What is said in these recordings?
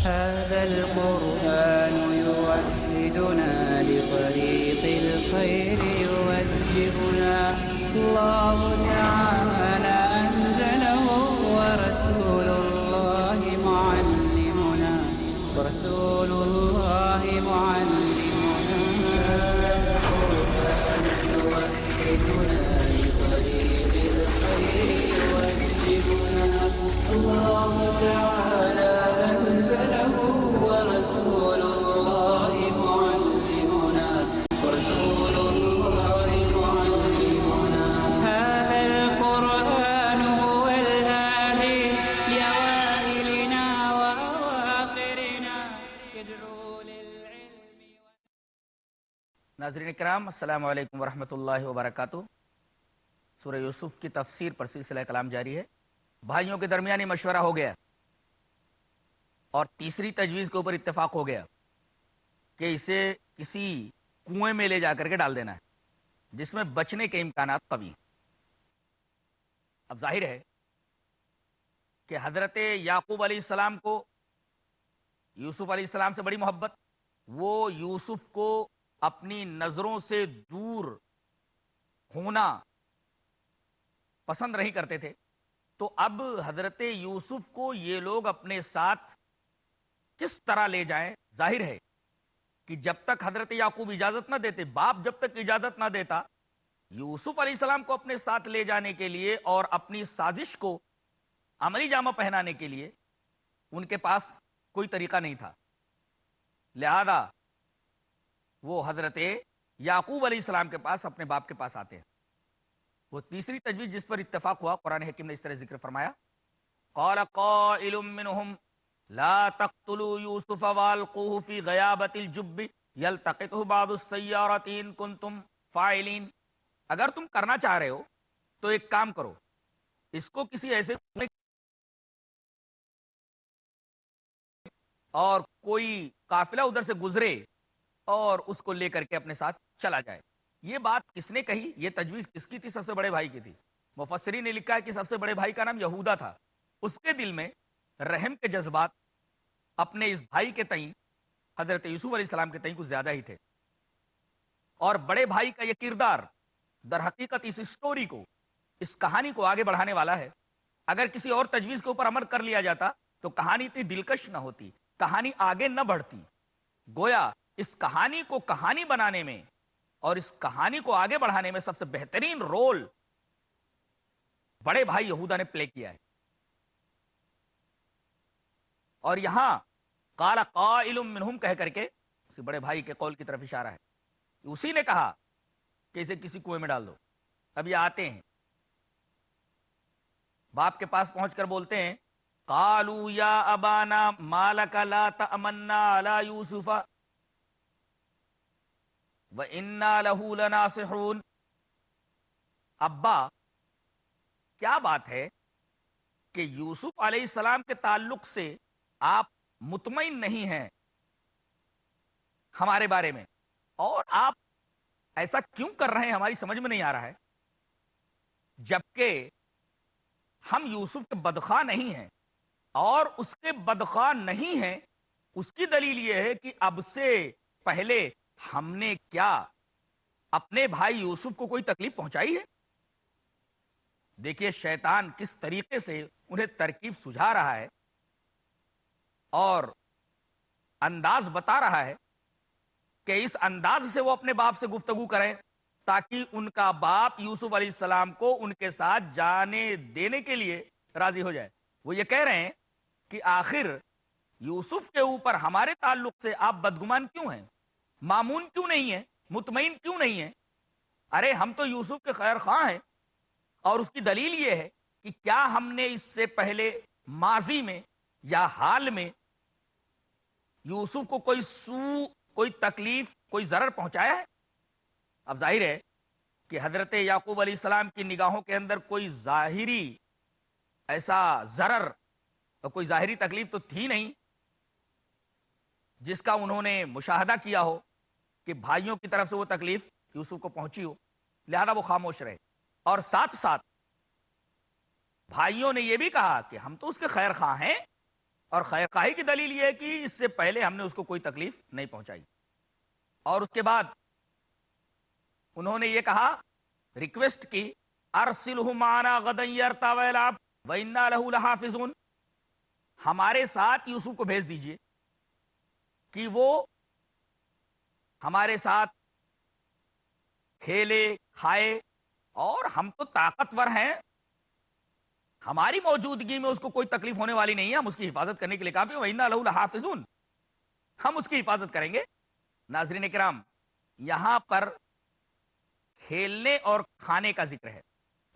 هذا القرآن يوحدنا لطريق الخير يوجهنا الله تعالى أنزله ورسول الله معلمنا هذا القرآن يوحدنا لطريق الخير يوجهنا الله تعالى أنزله ورسول الله معلمنا هذا القرآن هو الهادي لأوائلنا وأواخرنا يدعو للعلم. ناظرین کرام، السلام علیکم ورحمۃ اللہ وبرکاتہ۔ سورہ یوسف کی تفسیر پر سلسلہ کلام جاری ہے۔ بھائیوں کے درمیانی مشورہ ہو گیا اور تیسری تجویز کے اوپر اتفاق ہو گیا کہ اسے کسی کنویں میں لے جا کر کے ڈال دینا ہے جس میں بچنے کے امکانات قوی ہیں۔ اب ظاہر ہے کہ حضرت یعقوب علیہ السلام کو یوسف علیہ السلام سے بڑی محبت، وہ یوسف کو اپنی نظروں سے دور ہونا پسند نہیں کرتے تھے، تو اب حضرت یوسف کو یہ لوگ اپنے ساتھ کس طرح لے جائیں؟ ظاہر ہے کہ جب تک حضرت یعقوب اجازت نہ دیتے، باپ جب تک اجازت نہ دیتا، یوسف علیہ السلام کو اپنے ساتھ لے جانے کے لیے اور اپنی سازش کو عملی جامہ پہنانے کے لیے ان کے پاس کوئی طریقہ نہیں تھا۔ لہذا وہ حضرت یعقوب علیہ السلام کے پاس، اپنے باپ کے پاس آتے ہیں۔ وہ تیسری تجویز جس پر اتفاق ہوا، قرآن حکیم نے اس طرح ذکر فرمایا، قال قائل منهم لا تقتلوا يوسف والقوه في غيابة الجب يلتقطه بعض السيارة إن كنتم فاعلين۔ اگر تم کرنا چاہ رہے ہو تو ایک کام کرو، اس کو کسی ایسے اور کوئی قافلہ ادھر سے گزرے اور اس کو لے کر کے اپنے ساتھ چلا جائے۔ یہ بات کس نے کہی؟ یہ تجویز کس کی تھی؟ سب سے بڑے بھائی کی تھی۔ مفسرین نے لکھا ہے کہ سب سے بڑے بھائی کا نام یہودا تھا۔ اس کے دل میں رحم کے جذبات اپنے اس بھائی کے تئیں، حضرت یوسف علیہ السلام کے تئیں کچھ زیادہ ہی تھے، اور بڑے بھائی کا یہ کردار در حقیقت اس سٹوری کو، اس کہانی کو آگے بڑھانے والا ہے۔ اگر کسی اور تجویز کے اوپر عمل کر لیا جاتا تو کہانی اتنی دلکش نہ ہوتی، کہانی آگے نہ بڑھتی۔ گویا اس کہانی کو کہانی بنانے میں اور اس کہانی کو آگے بڑھانے میں سب سے بہترین رول بڑے بھائی یہودا نے پلے کیا ہے۔ اور یہاں قال قائل منہم کہہ کر کے اسی بڑے بھائی کے قول کی طرف اشارہ ہے، اسی نے کہا کہ اسے کسی کنویں میں ڈال دو۔ اب یہ آتے ہیں، باپ کے پاس پہنچ کر بولتے ہیں، قالوا یا ابانا ما لک لا تأمنا علی یوسف وَإِنَّا لَهُ لَنَاصِحُونَ۔ ابا، کیا بات ہے کہ یوسف علیہ السلام کے تعلق سے آپ مطمئن نہیں ہیں ہمارے بارے میں، اور آپ ایسا کیوں کر رہے ہیں ہماری سمجھ میں نہیں آ رہا ہے، جبکہ ہم یوسف کے بدخواہ نہیں ہیں، اور اس کے بدخواہ نہیں ہیں اس کی دلیل یہ ہے کہ اب سے پہلے ہم نے کیا اپنے بھائی یوسف کو کوئی تکلیف پہنچائی ہے؟ دیکھیے شیطان کس طریقے سے انہیں ترکیب سجھا رہا ہے اور انداز بتا رہا ہے کہ اس انداز سے وہ اپنے باپ سے گفتگو کریں تاکہ ان کا باپ یوسف علیہ السلام کو ان کے ساتھ جانے دینے کے لیے راضی ہو جائے۔ وہ یہ کہہ رہے ہیں کہ آخر یوسف کے اوپر ہمارے تعلق سے آپ بدگمان کیوں ہیں، مامون کیوں نہیں ہیں، مطمئن کیوں نہیں ہیں؟ ارے ہم تو یوسف کے خیر خواہ ہیں، اور اس کی دلیل یہ ہے کہ کیا ہم نے اس سے پہلے ماضی میں یا حال میں یوسف کو کوئی سوء، کوئی تکلیف، کوئی ضرر پہنچایا ہے؟ اب ظاہر ہے کہ حضرت یعقوب علیہ السلام کی نگاہوں کے اندر کوئی ظاہری ایسا ضرر اور کوئی ظاہری تکلیف تو تھی نہیں جس کا انہوں نے مشاہدہ کیا ہو کہ بھائیوں کی طرف سے وہ تکلیف یوسف کو پہنچی ہو، لہذا وہ خاموش رہے۔ اور ساتھ ساتھ بھائیوں نے یہ بھی کہا کہ ہم تو اس کے خیر خواہ ہیں، اور خیر خواہی کی دلیل یہ ہے کہ اس سے پہلے ہم نے اس کو کوئی تکلیف نہیں پہنچائی. اور اس کے بعد انہوں نے یہ کہا، ریکویسٹ کی، ارسلہ معنا غدا یرتع ویلعب وانا لہ لحافظون، ہمارے ساتھ یوسف کو بھیج دیجئے کہ وہ ہمارے ساتھ کھیلے کھائے، اور ہم تو طاقتور ہیں، ہماری موجودگی میں اس کو کوئی تکلیف ہونے والی نہیں ہے، ہم اس کی حفاظت کرنے کے لیے کافی ہیں. وَإِنَّا لَهُ لَحَافِظُونَ، ہم اس کی حفاظت کریں گے. ناظرین کرام، یہاں پر کھیلنے اور کھانے کا ذکر ہے.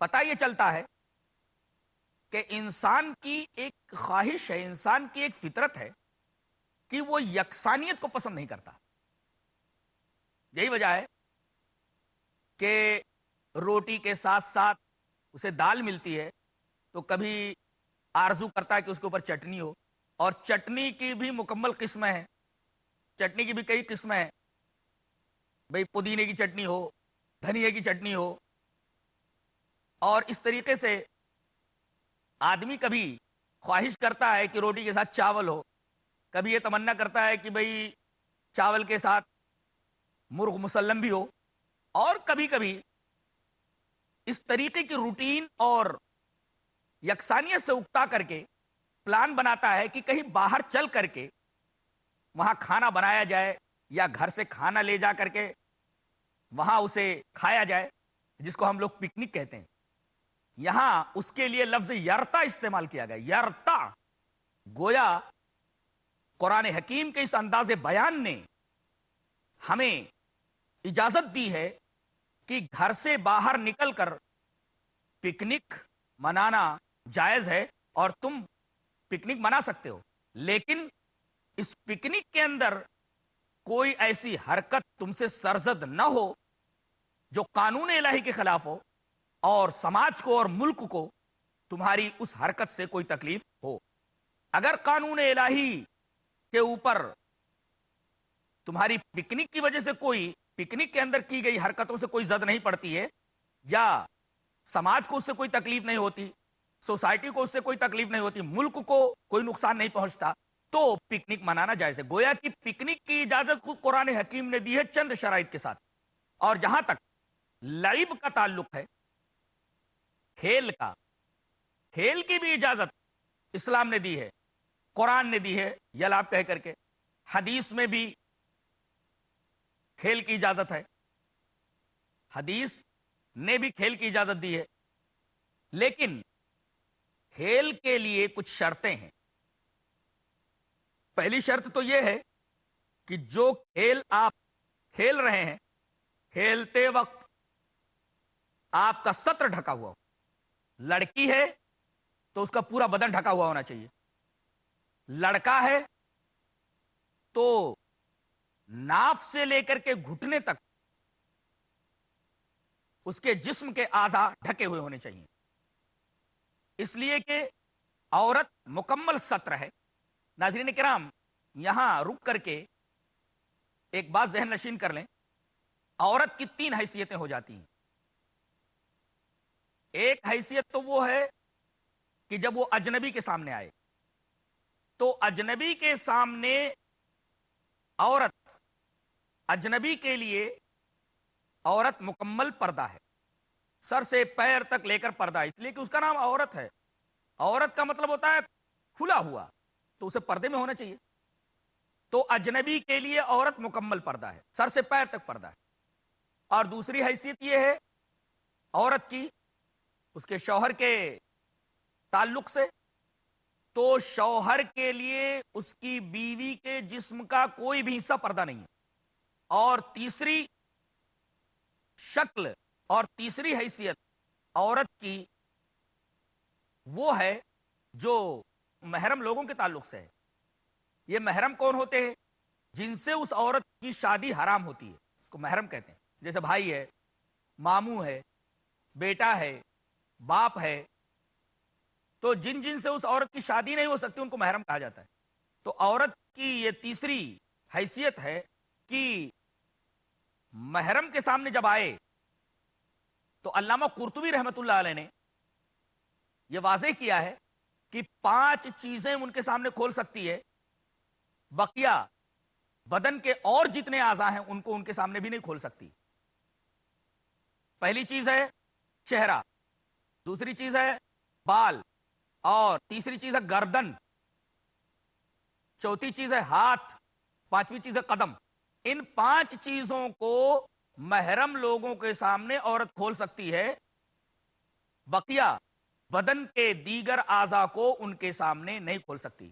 پتہ یہ چلتا ہے کہ انسان کی ایک خواہش ہے، انسان کی ایک فطرت ہے کہ وہ یکسانیت کو پسند نہیں کرتا. یہی وجہ ہے کہ روٹی کے ساتھ ساتھ اسے دال ملتی ہے تو کبھی آرزو کرتا ہے کہ اس کے اوپر چٹنی ہو، اور چٹنی کی بھی مکمل قسمیں ہیں، چٹنی کی بھی کئی قسمیں ہیں. بھئی پودینے کی چٹنی ہو، دھنیے کی چٹنی ہو، اور اس طریقے سے آدمی کبھی خواہش کرتا ہے کہ روٹی کے ساتھ چاول ہو، کبھی یہ تمنا کرتا ہے کہ بھئی چاول کے ساتھ مرغ مسلم بھی ہو، اور کبھی کبھی اس طریقے کی روٹین اور یکسانیت سے اکتا کر کے پلان بناتا ہے کہ کہیں باہر چل کر کے وہاں کھانا بنایا جائے، یا گھر سے کھانا لے جا کر کے وہاں اسے کھایا جائے، جس کو ہم لوگ پکنک کہتے ہیں. یہاں اس کے لیے لفظ یرتا استعمال کیا گیا. یرتا، گویا قرآن حکیم کے اس انداز بیان نے ہمیں اجازت دی ہے کہ گھر سے باہر نکل کر پکنک منانا جائز ہے، اور تم پکنک منا سکتے ہو، لیکن اس پکنک کے اندر کوئی ایسی حرکت تم سے سرزد نہ ہو جو قانون الہی کے خلاف ہو، اور سماج کو اور ملک کو تمہاری اس حرکت سے کوئی تکلیف ہو. اگر قانون الہی کے اوپر تمہاری پکنک کی وجہ سے کوئی پکنک کے اندر کی گئی حرکتوں سے کوئی زد نہیں پڑتی ہے، یا سماج کو اس سے کوئی تکلیف نہیں ہوتی، سوسائٹی کو اس سے کوئی تکلیف نہیں ہوتی، ملک کو کوئی نقصان نہیں پہنچتا، تو پکنک منانا جائز ہے. گویا کہ پکنک کی اجازت خود قرآن حکیم نے دی ہے چند شرائط کے ساتھ. اور جہاں تک لعب کا تعلق ہے، کھیل کا، کھیل کی بھی اجازت اسلام نے دی ہے، قرآن نے دی ہے یلعب کہہ کر کے، حدیث میں بھی کھیل کی اجازت ہے، حدیث نے بھی کھیل کی اجازت دی ہے. لیکن کھیل کے لیے کچھ شرطیں ہیں. پہلی شرط تو یہ ہے کہ جو کھیل آپ کھیل رہے ہیں، کھیلتے وقت آپ کا سطر ڈھکا ہوا ہو. لڑکی ہے تو اس کا پورا بدن ڈھکا ہوا ہونا چاہیے، لڑکا ہے تو ناف سے لے کر کے گھٹنے تک اس کے جسم کے اعضاء ڈھکے ہوئے ہونے چاہیے، اس لیے کہ عورت مکمل سطر ہے. ناظرین کرام، یہاں رک کر کے ایک بات ذہن نشین کر لیں. عورت کی 3 حیثیتیں ہو جاتی ہیں. ایک حیثیت تو وہ ہے کہ جب وہ اجنبی کے سامنے آئے، تو اجنبی کے سامنے عورت، اجنبی کے لیے عورت مکمل پردہ ہے، سر سے پیر تک لے کر پردہ ہے، اس لیے کہ اس کا نام عورت ہے. عورت کا مطلب ہوتا ہے کھلا ہوا، تو اسے پردے میں ہونا چاہیے. تو اجنبی کے لیے عورت مکمل پردہ ہے، سر سے پیر تک پردہ ہے. اور دوسری حیثیت یہ ہے عورت کی اس کے شوہر کے تعلق سے، تو شوہر کے لیے اس کی بیوی کے جسم کا کوئی بھی حصہ پردہ نہیں ہے. اور تیسری شکل اور تیسری حیثیت عورت کی وہ ہے جو محرم لوگوں کے تعلق سے ہے. یہ محرم کون ہوتے ہیں؟ جن سے اس عورت کی شادی حرام ہوتی ہے، اس کو محرم کہتے ہیں. جیسے بھائی ہے، ماموں ہے، بیٹا ہے، باپ ہے. تو جن جن سے اس عورت کی شادی نہیں ہو سکتی ان کو محرم کہا جاتا ہے. تو عورت کی یہ تیسری حیثیت ہے کہ محرم کے سامنے جب آئے تو علامہ قرطبی رحمت اللہ علیہ نے یہ واضح کیا ہے کہ 5 چیزیں ان کے سامنے کھول سکتی ہے، بقیہ بدن کے اور جتنے اعضاء ہیں ان کو ان کے سامنے بھی نہیں کھول سکتی۔ پہلی چیز ہے چہرہ، دوسری چیز ہے بال، اور تیسری چیز ہے گردن، چوتھی چیز ہے ہاتھ، پانچویں چیز ہے قدم۔ ان 5 چیزوں کو محرم لوگوں کے سامنے عورت کھول سکتی ہے، بقیہ بدن کے دیگر اعضاء کو ان کے سامنے نہیں کھول سکتی۔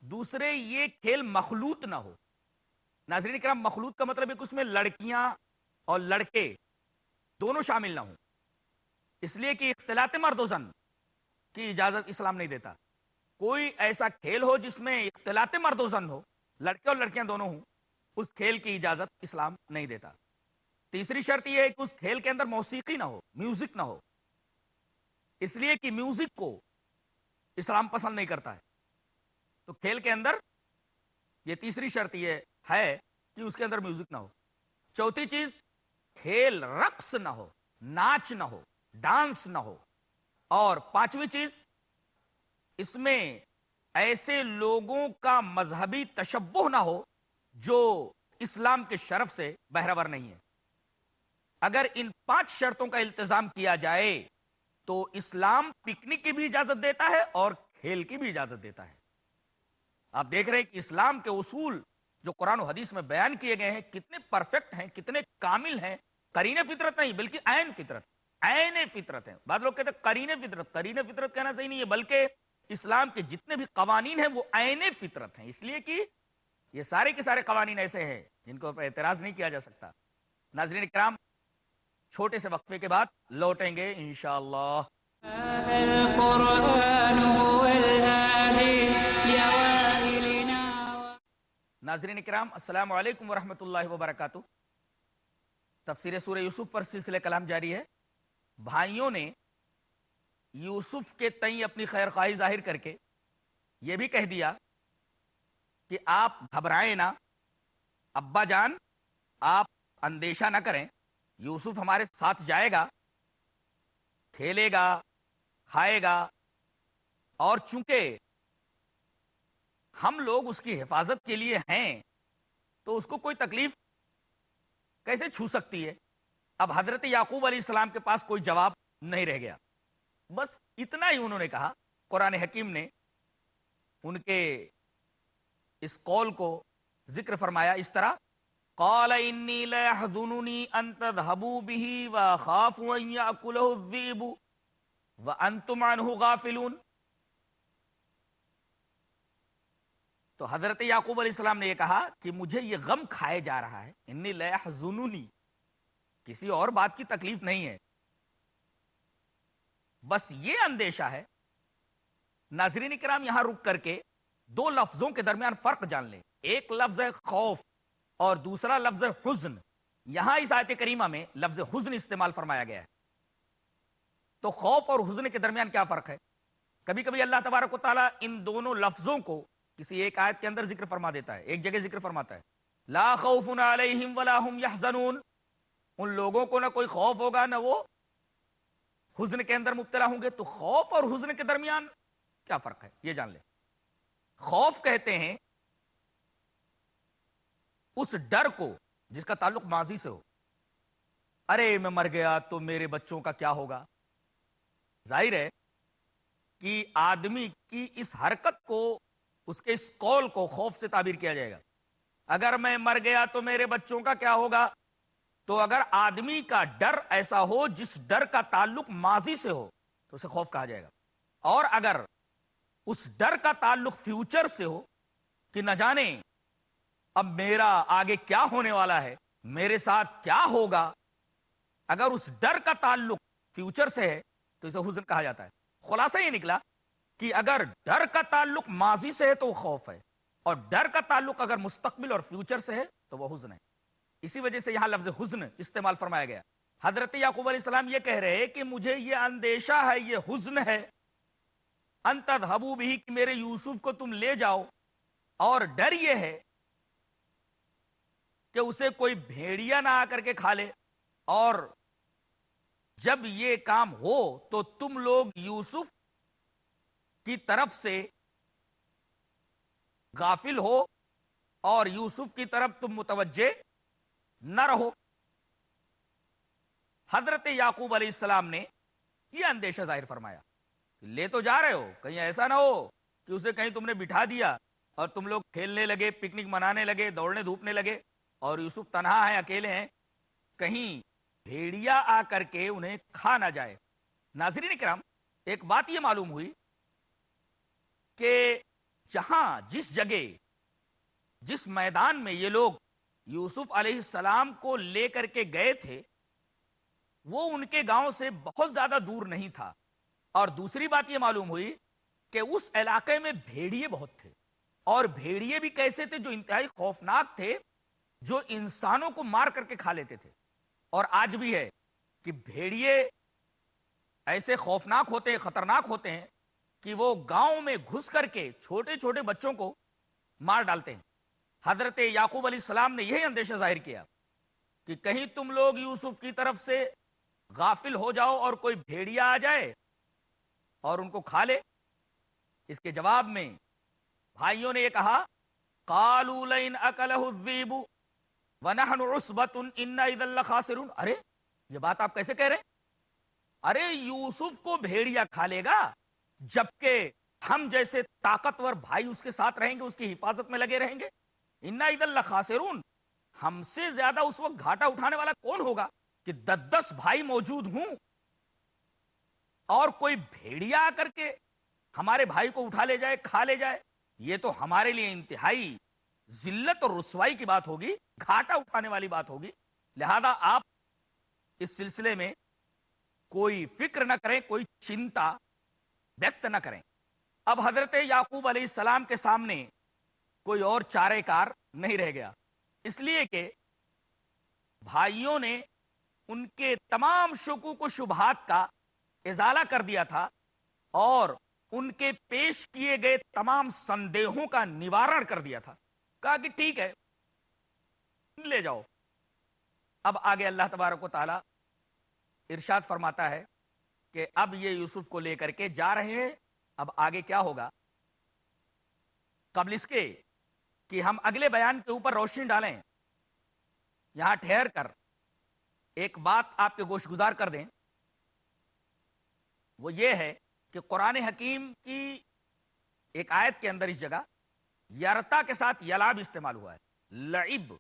دوسرے، یہ کھیل مخلوط نہ ہو۔ ناظرین کرام، مخلوط کا مطلب ہے کہ اس میں لڑکیاں اور لڑکے دونوں شامل نہ ہوں، اس لیے کہ اختلاط مرد و زن کی اجازت اسلام نہیں دیتا۔ کوئی ایسا کھیل ہو جس میں اختلاط مرد و زن ہو، لڑکے اور لڑکیاں دونوں ہوں، اس کھیل کی اجازت اسلام نہیں دیتا۔ تیسری شرط یہ ہے کہ اس کھیل کے اندر موسیقی نہ ہو، میوزک نہ ہو، اس لیے کہ میوزک کو اسلام پسند نہیں کرتا ہے۔ تو کھیل کے اندر یہ تیسری شرط یہ ہے کہ اس کے اندر میوزک نہ ہو۔ چوتھی چیز، کھیل رقص نہ ہو، ناچ نہ ہو، ڈانس نہ ہو۔ اور پانچویں چیز، اس میں ایسے لوگوں کا مذہبی تشبہ نہ ہو جو اسلام کے شرف سے بہرہور نہیں ہے۔ اگر ان 5 شرطوں کا التزام کیا جائے تو اسلام پکنک کی بھی اجازت دیتا ہے اور کھیل کی بھی اجازت دیتا ہے۔ آپ دیکھ رہے ہیں کہ اسلام کے اصول جو قرآن و حدیث میں بیان کیے گئے ہیں کتنے پرفیکٹ ہیں، کتنے کامل ہیں۔ قرین فطرت نہیں بلکہ عین فطرت، عین فطرت ہے۔ بعض لوگ کہتے ہیں قرین فطرت، قرین فطرت کہنا صحیح نہیں ہے، بلکہ اسلام کے جتنے بھی قوانین ہیں وہ عین فطرت ہیں، اس لیے کہ یہ سارے کے سارے قوانین ایسے ہیں جن کو اعتراض نہیں کیا جا سکتا۔ ناظرین کرام، چھوٹے سے وقفے کے بعد لوٹیں گے انشاءاللہ۔ القرآن هو الهادي لأوائلنا ناظرین کرام، السلام علیکم ورحمۃ اللہ وبرکاتہ۔ تفسیر سورہ یوسف پر سلسلہ کلام جاری ہے۔ بھائیوں نے یوسف کے تئیں اپنی خیر خواہی ظاہر کر کے یہ بھی کہہ دیا کہ آپ گھبرائیں نہ، ابا جان آپ اندیشہ نہ کریں، یوسف ہمارے ساتھ جائے گا، کھیلے گا، کھائے گا، اور چونکہ ہم لوگ اس کی حفاظت کے لیے ہیں تو اس کو کوئی تکلیف کیسے چھو سکتی ہے۔ اب حضرت یعقوب علیہ السلام کے پاس کوئی جواب نہیں رہ گیا، بس اتنا ہی انہوں نے کہا۔ قرآن حکیم نے ان کے اس قول کو ذکر فرمایا اس طرح، قال انی لا يحزنني ان تذهبوا به واخاف ان ياكله الذئب وانتم عنه غافلون۔ تو حضرت یعقوب علیہ السلام نے یہ کہا کہ مجھے یہ غم کھائے جا رہا ہے، انی لا يحزنني، کسی اور بات کی تکلیف نہیں ہے، بس یہ اندیشہ ہے۔ ناظرین کرام، یہاں رک کر کے 2 لفظوں کے درمیان فرق جان لیں۔ ایک لفظ ہے خوف اور دوسرا لفظ ہے حزن۔ یہاں اس آیت کریمہ میں لفظ حزن استعمال فرمایا گیا ہے۔ تو خوف اور حزن کے درمیان کیا فرق ہے؟ کبھی کبھی اللہ تبارک و تعالیٰ ان دونوں لفظوں کو کسی ایک آیت کے اندر ذکر فرما دیتا ہے، ایک جگہ ذکر فرماتا ہے لا خوف علیہم ولا هم یحزنون، ان لوگوں کو نہ کوئی خوف ہوگا نہ وہ حزن کے اندر مبتلا ہوں گے۔ تو خوف اور حزن کے درمیان کیا فرق ہے یہ جان لیں۔ خوف کہتے ہیں اس ڈر کو جس کا تعلق ماضی سے ہو، ارے میں مر گیا تو میرے بچوں کا کیا ہوگا۔ ظاہر ہے کہ آدمی کی اس حرکت کو، اس کے اس قول کو خوف سے تعبیر کیا جائے گا۔ اگر میں مر گیا تو میرے بچوں کا کیا ہوگا، تو اگر آدمی کا ڈر ایسا ہو جس ڈر کا تعلق ماضی سے ہو تو اسے خوف کہا جائے گا، اور اگر اس ڈر کا تعلق فیوچر سے ہو کہ نہ جانے اب میرا آگے کیا ہونے والا ہے، میرے ساتھ کیا ہوگا، اگر اس ڈر کا تعلق فیوچر سے ہے تو اسے حزن کہا جاتا ہے۔ خلاصہ یہ نکلا کہ اگر ڈر کا تعلق ماضی سے ہے تو وہ خوف ہے، اور ڈر کا تعلق اگر مستقبل اور فیوچر سے ہے تو وہ حزن ہے۔ اسی وجہ سے یہاں لفظ حزن استعمال فرمایا گیا۔ حضرت یعقوب علیہ السلام یہ کہہ رہے کہ مجھے یہ اندیشہ ہے، یہ حزن ہے، ان تذهبوا به، کہ میرے یوسف کو تم لے جاؤ، اور ڈر یہ ہے کہ اسے کوئی بھیڑیا نہ آ کر کے کھا لے، اور جب یہ کام ہو تو تم لوگ یوسف کی طرف سے غافل ہو اور یوسف کی طرف تم متوجہ نہ رہو۔ حضرت یعقوب علیہ السلام نے یہ اندیشہ ظاہر فرمایا، لے تو جا رہے ہو، کہیں ایسا نہ ہو کہ اسے کہیں تم نے بٹھا دیا اور تم لوگ کھیلنے لگے، پکنک منانے لگے، دوڑنے دھوپنے لگے، اور یوسف تنہا ہے، اکیلے ہیں، کہیں بھیڑیا آ کر کے انہیں کھا نہ جائے۔ ناظرین کرام، ایک بات یہ معلوم ہوئی کہ جہاں جس جگہ جس میدان میں یہ لوگ یوسف علیہ السلام کو لے کر کے گئے تھے وہ ان کے گاؤں سے بہت زیادہ دور نہیں تھا، اور دوسری بات یہ معلوم ہوئی کہ اس علاقے میں بھیڑیے بہت تھے، اور بھیڑیے بھی کیسے تھے؟ جو انتہائی خوفناک تھے، جو انسانوں کو مار کر کے کھا لیتے تھے۔ اور آج بھی ہے کہ بھیڑیے ایسے خوفناک ہوتے ہیں، خطرناک ہوتے ہیں کہ وہ گاؤں میں گھس کر کے چھوٹے چھوٹے بچوں کو مار ڈالتے ہیں۔ حضرت یعقوب علیہ السلام نے یہی اندیشہ ظاہر کیا کہ کہیں تم لوگ یوسف کی طرف سے غافل ہو جاؤ اور کوئی بھیڑیا آ جائے اور ان کو کھا لے۔ اس کے جواب میں بھائیوں نے یہ کہا، قالوا لئن اکلہ الذئب ونحن عصبۃ انا اذا لخاسرون۔ ارے یہ بات آپ کیسے کہہ رہے ہیں؟ ارے یوسف کو بھیڑیا کھا لے گا جبکہ ہم جیسے طاقتور بھائی اس کے ساتھ رہیں گے، اس کی حفاظت میں لگے رہیں گے۔ انا اذا لخاسرون، ہم سے زیادہ اس وقت گھاٹا اٹھانے والا کون ہوگا کہ 10 بھائی موجود ہوں اور کوئی بھیڑیا آ کر کے ہمارے بھائی کو اٹھا لے جائے، کھا لے جائے؟ یہ تو ہمارے لیے انتہائی ذلت اور رسوائی کی بات ہوگی، گھاٹا اٹھانے والی بات ہوگی۔ لہذا آپ اس سلسلے میں کوئی فکر نہ کریں، کوئی چنتا ویکت نہ کریں۔ اب حضرت یعقوب علیہ السلام کے سامنے کوئی اور چارہ کار نہیں رہ گیا، اس لیے کہ بھائیوں نے ان کے تمام شکوک و شبہات کا ازالہ کر دیا تھا اور ان کے پیش کیے گئے تمام سندیہوں کا نوارن کر دیا تھا۔ کہا کہ ٹھیک ہے، لے جاؤ۔ اب آگے اللہ تبارک و تعالی ارشاد فرماتا ہے کہ اب یہ یوسف کو لے کر کے جا رہے ہیں، اب آگے کیا ہوگا؟ قبل اس کے کہ ہم اگلے بیان کے اوپر روشنی ڈالیں، یہاں ٹھہر کر ایک بات آپ کے گوش گزار کر دیں، وہ یہ ہے کہ قرآن حکیم کی ایک آیت کے اندر اس جگہ یرتا کے ساتھ یلاب استعمال ہوا ہے، لعب۔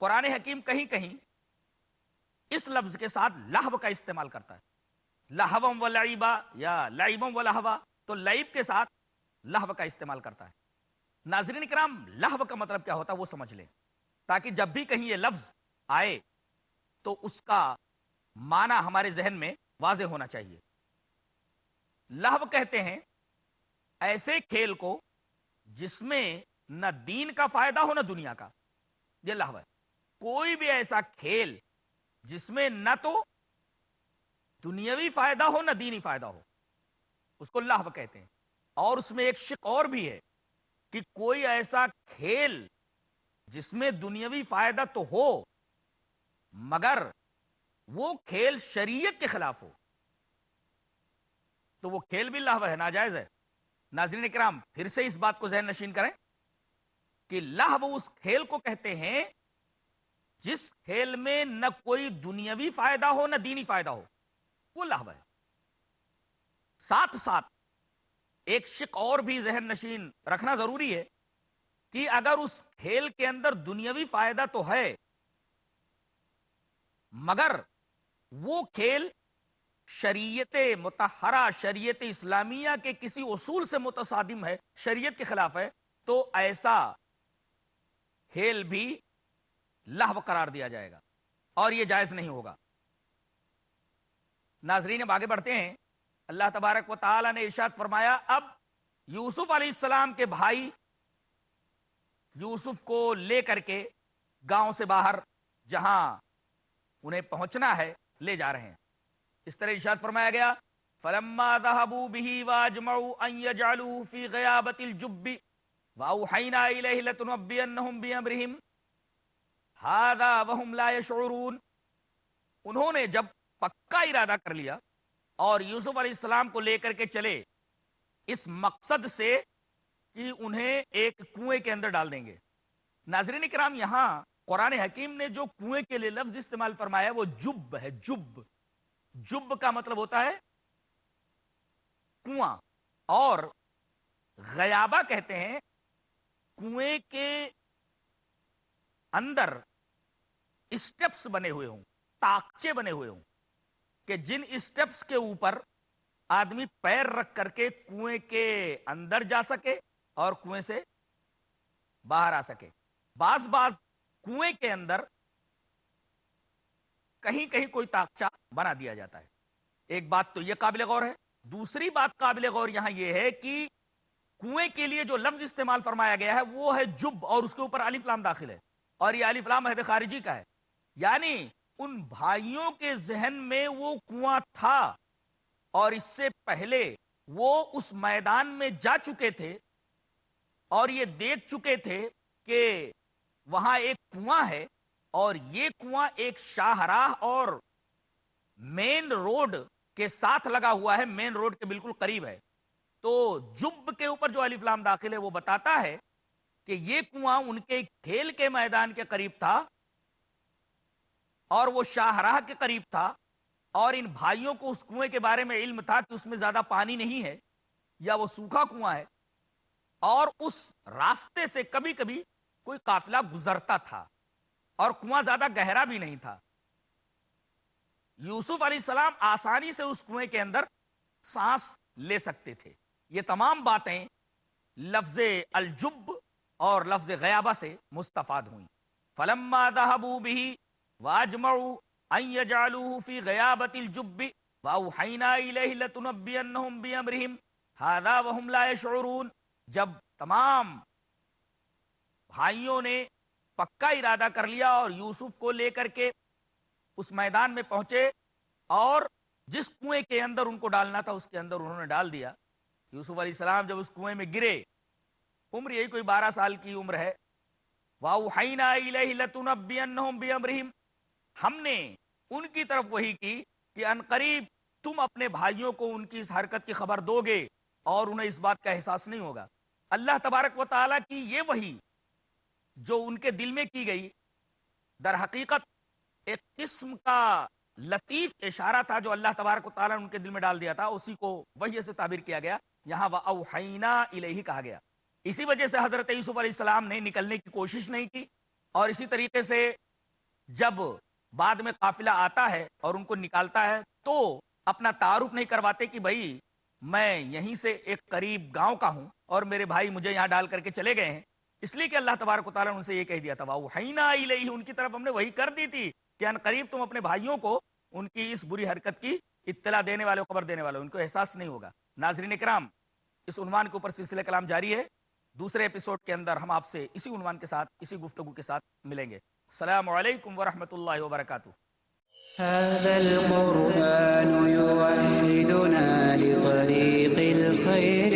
قرآن حکیم کہیں کہیں اس لفظ کے ساتھ لہو کا استعمال کرتا ہے، لہوم و لعبا یا لعبم و لہوا، تو لعب کے ساتھ لہو کا استعمال کرتا ہے۔ ناظرین کرام، لہو کا مطلب کیا ہوتا ہے وہ سمجھ لیں، تاکہ جب بھی کہیں یہ لفظ آئے تو اس کا معنی ہمارے ذہن میں واضح ہونا چاہیے۔ لہو کہتے ہیں ایسے کھیل کو جس میں نہ دین کا فائدہ ہو نہ دنیا کا، یہ لہو ہے۔ کوئی بھی ایسا کھیل جس میں نہ تو دنیاوی فائدہ ہو نہ دینی فائدہ ہو، اس کو لہو کہتے ہیں۔ اور اس میں ایک شق اور بھی ہے کہ کوئی ایسا کھیل جس میں دنیاوی فائدہ تو ہو مگر وہ کھیل شریعت کے خلاف ہو، تو وہ کھیل بھی لہو ہے، ناجائز ہے۔ ناظرین کرام، پھر سے اس بات کو ذہن نشین کریں کہ لہو اس کھیل کو کہتے ہیں جس کھیل میں نہ کوئی دنیاوی فائدہ ہو نہ دینی فائدہ ہو، وہ لہو ہے۔ ساتھ ساتھ ایک شق اور بھی ذہن نشین رکھنا ضروری ہے کہ اگر اس کھیل کے اندر دنیاوی فائدہ تو ہے مگر وہ کھیل شریعت مطہرہ، شریعت اسلامیہ کے کسی اصول سے متصادم ہے، شریعت کے خلاف ہے، تو ایسا کھیل بھی لہو قرار دیا جائے گا اور یہ جائز نہیں ہوگا۔ ناظرین، اب آگے بڑھتے ہیں۔ اللہ تبارک و تعالی نے ارشاد فرمایا، اب یوسف علیہ السلام کے بھائی یوسف کو لے کر کے گاؤں سے باہر جہاں انہیں پہنچنا ہے لے جا رہے ہیں۔ اس طرح ارشاد فرمایا گیا، فَلَمَّا ذَهَبُوا بِهِ وَأَجْمَعُوا أَن يَجْعَلُوهُ فِي غَيَابَةِ الْجُبِّ وَأَوْحَيْنَا إِلَيْهِ لَتُنَبِّئَنَّهُم بِأَمْرِهِمْ هَذَا وَهُمْ لَا يَشْعُرُونَ۔ انہوں نے جب پکا ارادہ کر لیا اور یوسف علیہ السلام کو لے کر کے چلے اس مقصد سے کہ انہیں ایک کنویں کے اندر ڈال دیں گے. ناظرین کرام، یہاں قرآن حکیم نے جو کنویں کے لیے لفظ استعمال فرمایا وہ جب ہے. جب جب کا مطلب ہوتا ہے کنواں، اور غیابہ کہتے ہیں کنویں کے اندر اسٹیپس بنے ہوئے ہوں، تاکچے بنے ہوئے ہوں، کہ جن اسٹیپس کے اوپر آدمی پیر رکھ کر کے کنویں کے اندر جا سکے اور کنویں سے باہر آ سکے. بعض کنویں کے اندر کہیں کہیں کوئی تاکچہ بنا دیا جاتا ہے. ایک بات تو یہ قابل غور ہے. دوسری بات قابل غور یہاں یہ ہے کہ کنویں کے لیے جو لفظ استعمال فرمایا گیا ہے وہ ہے جب، اور اس کے اوپر الف لام داخل ہے، اور یہ الف لام عہد خارجی کا ہے. یعنی ان بھائیوں کے ذہن میں وہ کنواں تھا، اور اس سے پہلے وہ اس میدان میں جا چکے تھے اور یہ دیکھ چکے تھے کہ وہاں ایک کنواں ہے، اور یہ کنواں ایک شاہراہ اور مین روڈ کے ساتھ لگا ہوا ہے، مین روڈ کے بالکل قریب ہے. تو جب کے اوپر جو الف لام داخل ہے وہ بتاتا ہے کہ یہ کنواں ان کے کھیل کے میدان کے قریب تھا، اور وہ شاہراہ کے قریب تھا، اور ان بھائیوں کو اس کنویں کے بارے میں علم تھا کہ اس میں زیادہ پانی نہیں ہے یا وہ سوکھا کنواں ہے، اور اس راستے سے کبھی کبھی کوئی قافلہ گزرتا تھا، اور کنواں زیادہ گہرا بھی نہیں تھا. یوسف علیہ السلام آسانی سے اس کنویں کے اندر سانس لے سکتے تھے. یہ تمام باتیں لفظ الجب اور لفظ غیابہ سے مستفاد ہوئیں. فلما ذهبوا به واجمعوا ان يجعلوه في غيابة الجب واوحينا اليه لتنبئنهم بامرهم هذا وهم لا يشعرون. جب تمام بھائیوں نے پکا ارادہ کر لیا اور یوسف کو لے کر کے اس میدان میں پہنچے، اور جس کنویں کے اندر ان کو ڈالنا تھا اس کے اندر انہوں نے ڈال دیا. یوسف علیہ السلام جب اس کنویں میں گرے، عمر یہی کوئی 12 سال کی عمر ہے. وَأَوْحَيْنَا إِلَيْهِ لَتُنَبِّئَنَّهُم بِأَمْرِهِمْ، ہم نے ان کی طرف وحی کی کہ ان قریب تم اپنے بھائیوں کو ان کی اس حرکت کی خبر دو گے اور انہیں اس بات کا احساس نہیں ہوگا. اللہ تبارک و تعالیٰ کی یہ وحی جو ان کے دل میں کی گئی، در حقیقت ایک قسم کا لطیف اشارہ تھا جو اللہ تبارک و تعالیٰ نے ان کے دل میں ڈال دیا تھا. اسی کو وحی سے تعبیر کیا گیا. یہاں وَأَوْحَيْنَا إِلَيْهِ کہا گیا. اسی وجہ سے حضرت یوسف علیہ السلام نے نکلنے کی کوشش نہیں کی، اور اسی طریقے سے جب بعد میں قافلہ آتا ہے اور ان کو نکالتا ہے تو اپنا تعارف نہیں کرواتے کہ بھائی میں یہیں سے ایک قریب گاؤں کا ہوں اور میرے بھائی مجھے یہاں ڈال کر کے چلے گئے ہیں. اس لیے کہ اللہ تبارک و تعالیٰ نے ان سے یہ کہہ دیا تھا وَأَوْحَيْنَا إِلَيْهِ، ان کی طرف ہم نے وہی کر دی تھی کہ ان قریب تم اپنے بھائیوں کو ان کی اس بری حرکت کی اطلاع دینے والے، خبر دینے والے، ان کو احساس نہیں ہوگا. ناظرین اکرام، اس عنوان کے اوپر سلسلہ کلام جاری ہے. دوسرے ایپیسوڈ کے اندر ہم آپ سے اسی عنوان کے ساتھ، اسی گفتگو کے ساتھ ملیں گے. السلام علیکم ورحمۃ اللہ وبرکاتہ. هذا القرآن يوحدنا لطريق الخير